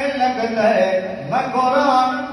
में लगता है मैं कुरान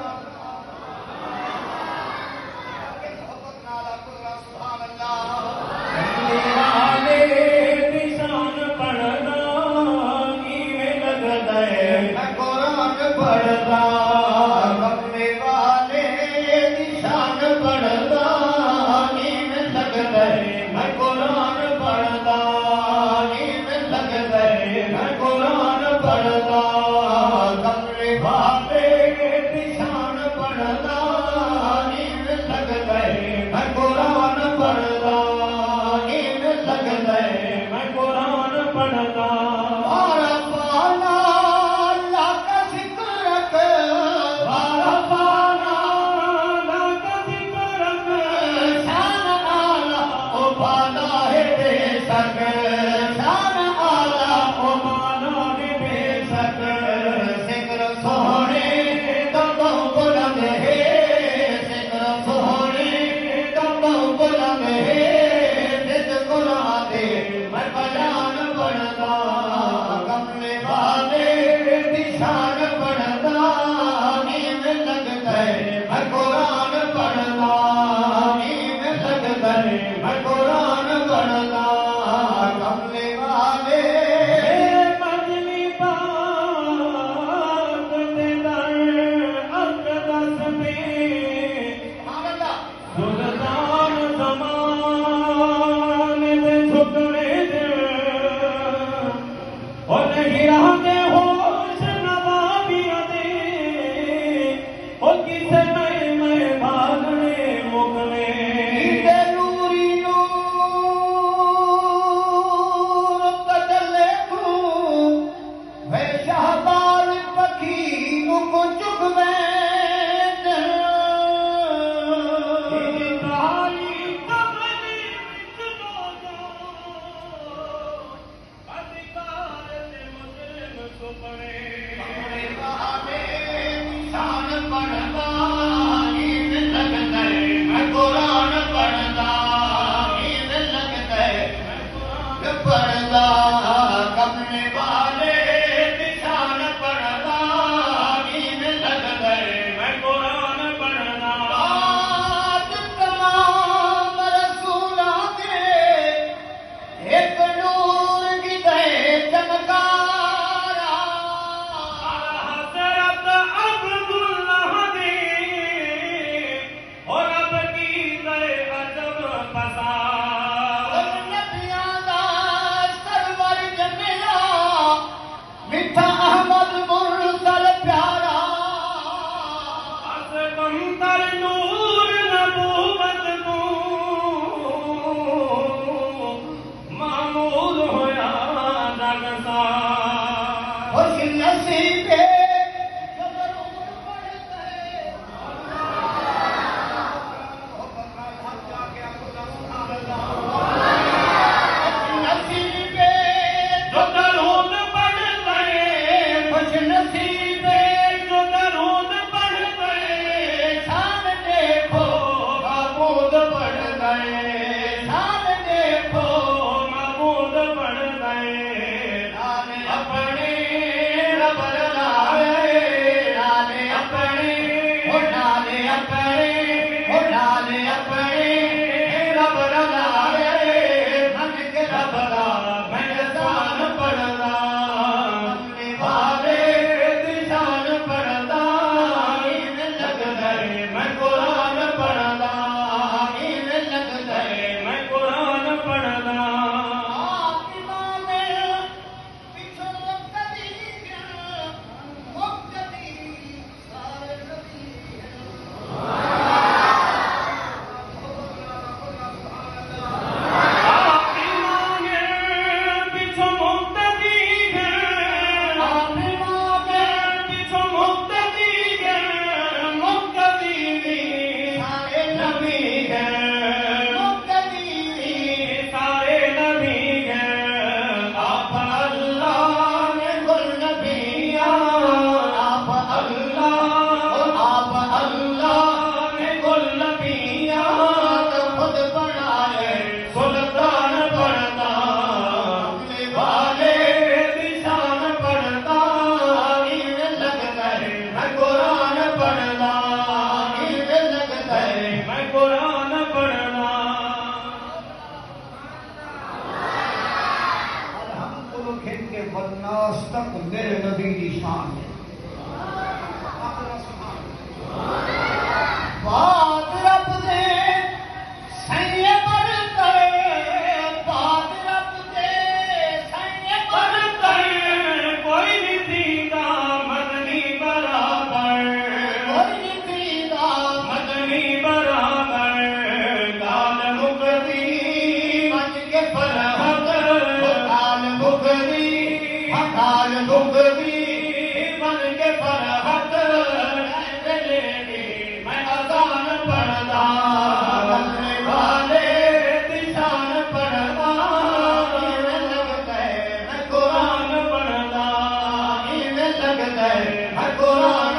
अपने रबर नास तक मेरे नबी की शान है। बात रब दे सैये बढ़कर, बात रब दे सैये बढ़कर, कोई नहीं थीगा मदनी बराबर, कोई नहीं थीगा मदनी बराबर। काल मुकदी बन के फरहत, काल मुकदी काल मुकदी बन के फरहत। लेगी मैं अजान पढ़दा, बनने वाले दिशान पढ़दा, इन्हें लगता है मैं कुरान कुरान पढ़दा, इन्हें लगता है मैं कुरान